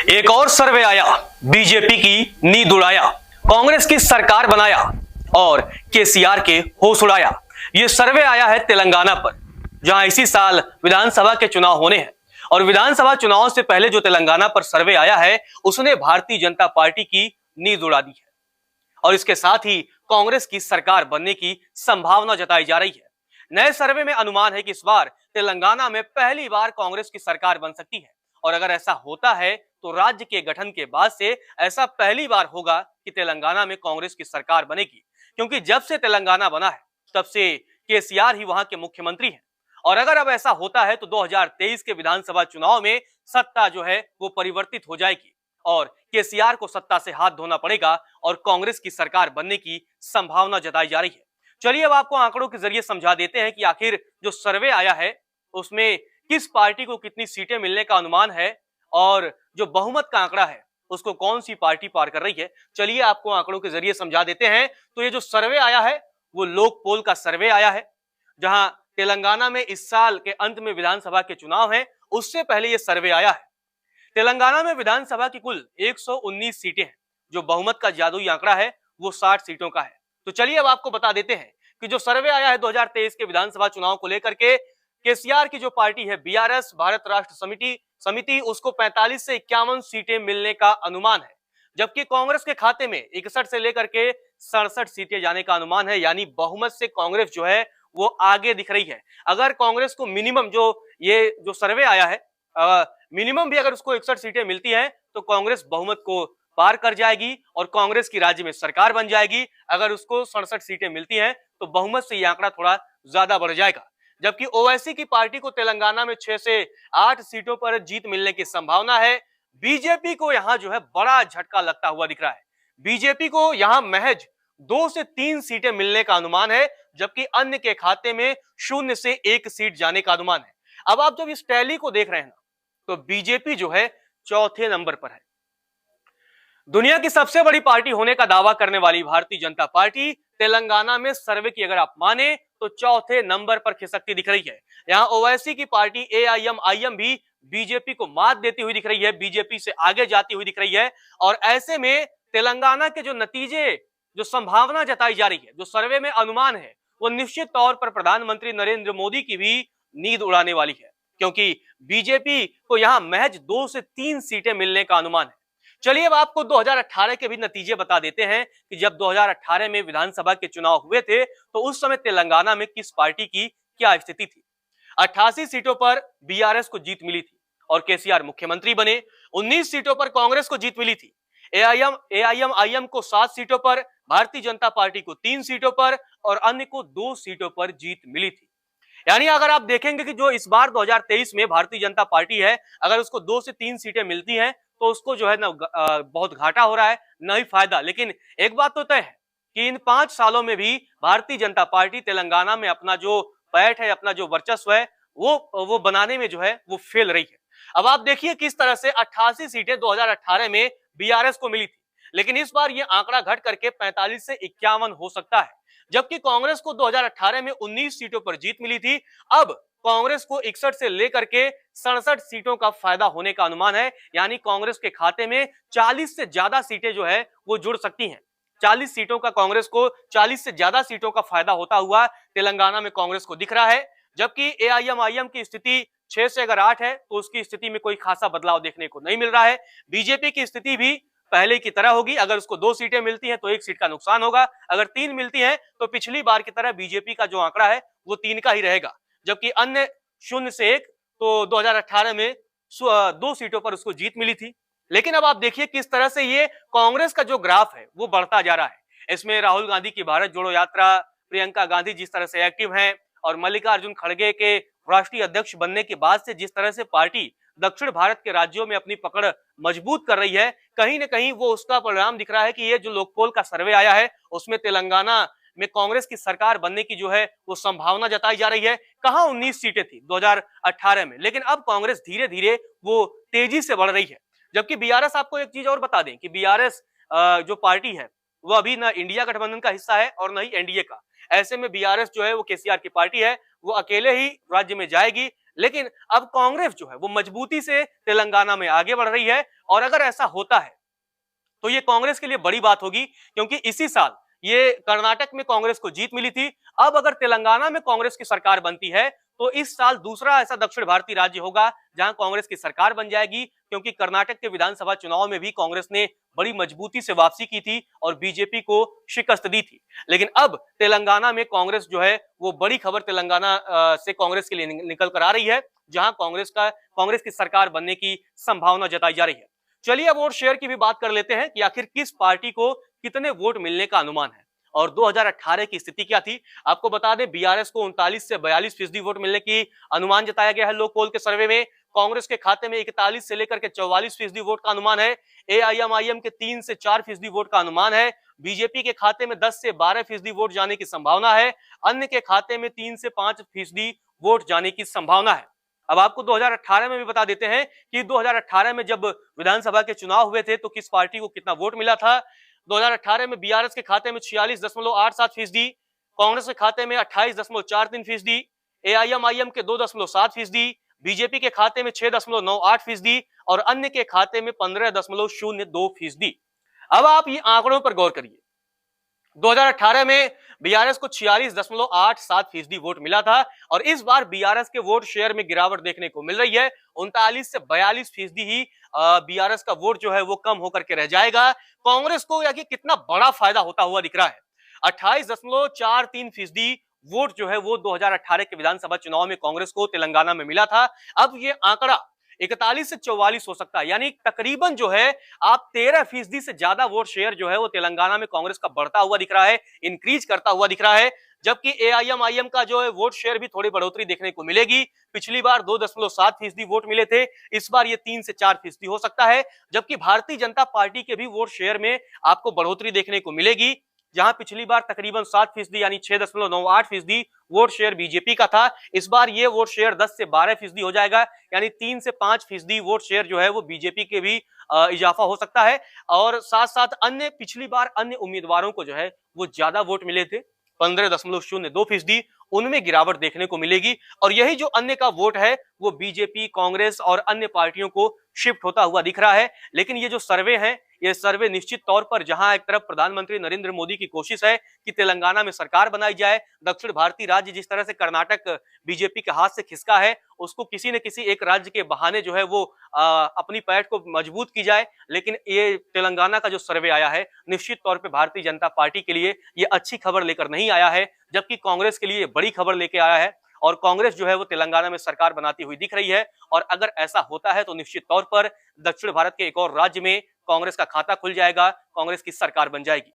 एक और सर्वे आया, बीजेपी की नींद उड़ाया, कांग्रेस की सरकार बनाया और केसीआर के होश उड़ाया। ये सर्वे आया है तेलंगाना पर, जहां इसी साल विधानसभा के चुनाव होने हैं और विधानसभा चुनाव से पहले जो तेलंगाना पर सर्वे आया है उसने भारतीय जनता पार्टी की नींद उड़ा दी है और इसके साथ ही कांग्रेस की सरकार बनने की संभावना जताई जा रही है। नए सर्वे में अनुमान है कि इस बार तेलंगाना में पहली बार कांग्रेस की सरकार बन सकती है और अगर ऐसा होता है तो राज्य के गठन के बाद से ऐसा पहली बार होगा कि तेलंगाना में कांग्रेस की सरकार बनेगी, क्योंकि जब से तेलंगाना बना है तब से केसीआर ही वहां के मुख्यमंत्री हैं। और अगर अब ऐसा होता है तो 2023 के विधानसभा चुनाव में सत्ता जो है वो परिवर्तित हो जाएगी और केसीआर को सत्ता से हाथ धोना पड़ेगा और कांग्रेस की सरकार बनने की संभावना जताई जा रही है। चलिए अब आपको आंकड़ों के जरिए समझा देते हैं कि आखिर जो सर्वे आया है उसमें किस पार्टी को कितनी सीटें मिलने का अनुमान है और जो बहुमत का आंकड़ा है उसको कौन सी पार्टी पार कर रही है। चलिए आपको आंकड़ों के जरिए समझा देते हैं। तो ये जो सर्वे आया है वो लोक पोल का सर्वे आया है, जहां तेलंगाना में इस साल के अंत में विधानसभा के चुनाव हैं, उससे पहले ये सर्वे आया है। तेलंगाना में विधानसभा की कुल 119 सीटें हैं, जो बहुमत का जादुई आंकड़ा है वो 60 सीटों का है। तो चलिए अब आपको बता देते हैं कि जो सर्वे आया है 2023 के विधानसभा चुनाव को लेकर के, केसीआर की जो पार्टी है बीआरएस भारत राष्ट्र समिति उसको 45 से 51 सीटें मिलने का अनुमान है, जबकि कांग्रेस के खाते में 61 से लेकर के 67 सीटें जाने का अनुमान है। यानी बहुमत से कांग्रेस जो है वो आगे दिख रही है। अगर कांग्रेस को मिनिमम जो सर्वे आया है मिनिमम भी अगर उसको 61 सीटें मिलती हैं तो कांग्रेस बहुमत को पार कर जाएगी और कांग्रेस की राज्य में सरकार बन जाएगी। अगर उसको 67 सीटें मिलती हैं तो बहुमत से यह आंकड़ा थोड़ा ज्यादा बढ़ जाएगा। जबकि ओवैसी की पार्टी को तेलंगाना में 6 से 8 सीटों पर जीत मिलने की संभावना है। बीजेपी को यहां जो है बड़ा झटका लगता हुआ दिख रहा है। बीजेपी को यहां महज 2 से 3 सीटें मिलने का अनुमान है, जबकि अन्य के खाते में 0 से 1 सीट जाने का अनुमान है। अब आप जब इस टैली को देख रहे हैं ना, तो बीजेपी जो है चौथे नंबर पर है। दुनिया की सबसे बड़ी पार्टी होने का दावा करने वाली भारतीय जनता पार्टी तेलंगाना में सर्वे की अगर आप माने तो चौथे नंबर पर खिसकती दिख रही है। यहां ओवैसी की पार्टी एआईएमआईएम भी बीजेपी को मात देती हुई दिख रही है, बीजेपी से आगे जाती हुई दिख रही है। और ऐसे में तेलंगाना के जो नतीजे, जो संभावना जताई जा रही है, जो सर्वे में अनुमान है, वो निश्चित तौर पर प्रधानमंत्री नरेंद्र मोदी की भी नींद उड़ाने वाली है, क्योंकि बीजेपी को यहां महज 2 से 3 सीटें मिलने का अनुमान है। चलिए अब आपको 2018 के भी नतीजे बता देते हैं कि जब 2018 में विधानसभा के चुनाव हुए थे तो उस समय तेलंगाना में किस पार्टी की क्या स्थिति थी। 88 सीटों पर बीआरएस को जीत मिली थी और केसीआर मुख्यमंत्री बने। 19 सीटों पर कांग्रेस को जीत मिली थी। एआईएमआईएम को 7 सीटों पर, भारतीय जनता पार्टी को 3 सीटों पर और अन्य को 2 सीटों पर जीत मिली थी। यानी अगर आप देखेंगे कि जो इस बार 2023 में भारतीय जनता पार्टी है, अगर उसको 2 से 3 सीटें मिलती हैं तो उसको जो है ना बहुत घाटा हो रहा है, न ही फायदा। लेकिन एक बात तो तय है कि इन 5 सालों में भी भारतीय जनता पार्टी तेलंगाना में अपना जो पैठ है, अपना जो वर्चस्व है वो बनाने में जो है वो फेल रही है। अब आप देखिए किस तरह से 88 सीटें 2018 में बीआरएस को मिली थी, लेकिन इस बार ये आंकड़ा घट करके 45 से 51 हो सकता है। जबकि कांग्रेस को 2018 में 19 सीटों पर जीत मिली थी। अब कांग्रेस को 61 से लेकर के 67 सीटों का फायदा होने का अनुमान है। यानी कांग्रेस के खाते में 40 से ज्यादा सीटें जो है वो जुड़ सकती हैं। 40 सीटों का कांग्रेस को 40 से ज्यादा सीटों का फायदा होता हुआ तेलंगाना में कांग्रेस को दिख रहा है। जबकि एआईएमआईएम की स्थिति 6 से अगर 8 है तो उसकी स्थिति में कोई खासा बदलाव देखने को नहीं मिल रहा है। बीजेपी की स्थिति भी पहले की तरह होगी। अगर उसको 2 सीटें मिलती हैं तो 1 सीट का नुकसान होगा, अगर 3 मिलती हैं तो पिछली बार की तरह बीजेपी का जो आंकड़ा है वो 3 का ही रहेगा। जबकि अन्य 0 से 1 तो 2018 में 2 सीटों पर उसको जीत मिली थी। लेकिन अब आप देखिए किस तरह से ये कांग्रेस का जो ग्राफ है वो बढ़ता जा रहा है। इसमें राहुल गांधी की भारत जोड़ो यात्रा, प्रियंका गांधी जिस तरह से एक्टिव हैं और मल्लिकार्जुन खड़गे के राष्ट्रीय अध्यक्ष बनने के बाद से जिस तरह से पार्टी दक्षिण भारत के राज्यों में अपनी पकड़ मजबूत कर रही है, कहीं ना कहीं वो उसका परिणाम दिख रहा है कि ये जो लोकपोल का सर्वे आया है उसमें तेलंगाना में कांग्रेस की सरकार बनने की जो है वो संभावना जताई जा रही है। कहां 19 सीटें थी 2018 में, लेकिन अब कांग्रेस धीरे धीरे वो तेजी से बढ़ रही है। जबकि बीआरएस, आपको एक चीज और बता दें कि बीआरएस जो पार्टी है वो अभी ना इंडिया गठबंधन का हिस्सा है और न ही एनडीए का। ऐसे में बीआरएस जो है वो केसीआर की पार्टी है, वो अकेले ही राज्य में जाएगी। लेकिन अब कांग्रेस जो है वो मजबूती से तेलंगाना में आगे बढ़ रही है। और अगर ऐसा होता है तो ये कांग्रेस के लिए बड़ी बात होगी, क्योंकि इसी साल ये कर्नाटक में कांग्रेस को जीत मिली थी। अब अगर तेलंगाना में कांग्रेस की सरकार बनती है तो इस साल दूसरा ऐसा दक्षिण भारतीय राज्य होगा जहां कांग्रेस की सरकार बन जाएगी, क्योंकि कर्नाटक के विधानसभा चुनाव में भी कांग्रेस ने बड़ी मजबूती से वापसी की थी और बीजेपी को शिकस्त दी थी। लेकिन अब तेलंगाना में कांग्रेस जो है वो बड़ी खबर तेलंगाना से कांग्रेस के लिए निकल कर आ रही है, जहां कांग्रेस की सरकार बनने की संभावना जताई जा रही है। चलिए अब वोट शेयर की भी बात कर लेते हैं कि आखिर किस पार्टी को कितने वोट मिलने का अनुमान है और 2018 की स्थिति क्या थी। आपको बता दें, बीआरएस को 39 से 42% वोट मिलने की अनुमान जताया गया है लोक पोल के सर्वे में। कांग्रेस के खाते में 41 से लेकर के 44% वोट का अनुमान है। एआईएमआईएम के 3 से 4% वोट का अनुमान है। बीजेपी के खाते में 10 से 12% वोट जाने की संभावना है। अन्य के खाते में 3 से 5% वोट जाने की संभावना है। अब आपको 2018 में भी बता देते हैं कि 2018 में जब विधानसभा के चुनाव हुए थे तो किस पार्टी को कितना वोट मिला था। 2018 में बीआरएस के खाते में 46.87%, कांग्रेस के खाते में 28.43%, एआईएमआईएम के 2.7%, बीजेपी के खाते में 6.98% और अन्य के खाते में 15.02%। अब आप ये आंकड़ों पर गौर करिए। 2018 में बीआरएस को 46.87% वोट मिला था और इस बार बीआरएस के वोट शेयर में गिरावट देखने को मिल रही है। 39 से 42% ही बीआरएस का वोट जो है वो कम होकर के रह जाएगा। कांग्रेस को या कि कितना बड़ा फायदा होता हुआ दिख रहा है। 28.43% वोट जो है वो 2018 के विधानसभा चुनाव में कांग्रेस को तेलंगाना में मिला था। अब ये आंकड़ा 41 से 44 हो सकता है, यानी तकरीबन जो है आप 13% से ज्यादा वोट शेयर जो है वो तेलंगाना में कांग्रेस का बढ़ता हुआ दिख रहा है, इंक्रीज करता हुआ दिख रहा है। जबकि एआईएमआईएम का जो है वोट शेयर भी थोड़ी बढ़ोतरी देखने को मिलेगी। पिछली बार 2.7% वोट मिले थे, इस बार ये 3 से 4% हो सकता है। जबकि भारतीय जनता पार्टी के भी वोट शेयर में आपको बढ़ोतरी देखने को मिलेगी, जहां पिछली बार तकरीबन 7% यानी 6.98% वोट शेयर बीजेपी का था, इस बार ये वोट शेयर 10 से 12% हो जाएगा, यानी 3 से 5% वोट शेयर जो है वो बीजेपी के भी इजाफा हो सकता है। और साथ साथ अन्य पिछली बार अन्य उम्मीदवारों को जो है वो ज्यादा वोट मिले थे, 15.02%, उनमें गिरावट देखने को मिलेगी। और यही जो अन्य का वोट है वो बीजेपी, कांग्रेस और अन्य पार्टियों को शिफ्ट होता हुआ दिख रहा है। लेकिन ये जो सर्वे है, ये सर्वे निश्चित तौर पर जहां एक तरफ प्रधानमंत्री नरेंद्र मोदी की कोशिश है कि तेलंगाना में सरकार बनाई जाए, दक्षिण भारतीय राज्य जिस तरह से कर्नाटक बीजेपी के हाथ से खिसका है, उसको किसी न किसी एक राज्य के बहाने जो है वो अपनी पैठ को मजबूत की जाए। लेकिन ये तेलंगाना का जो सर्वे आया है, निश्चित तौर पर भारतीय जनता पार्टी के लिए ये अच्छी खबर लेकर नहीं आया है, जबकि कांग्रेस के लिए बड़ी खबर लेके आया है। और कांग्रेस जो है वो तेलंगाना में सरकार बनाती हुई दिख रही है। और अगर ऐसा होता है तो निश्चित तौर पर दक्षिण भारत के एक और राज्य में कांग्रेस का खाता खुल जाएगा, कांग्रेस की सरकार बन जाएगी।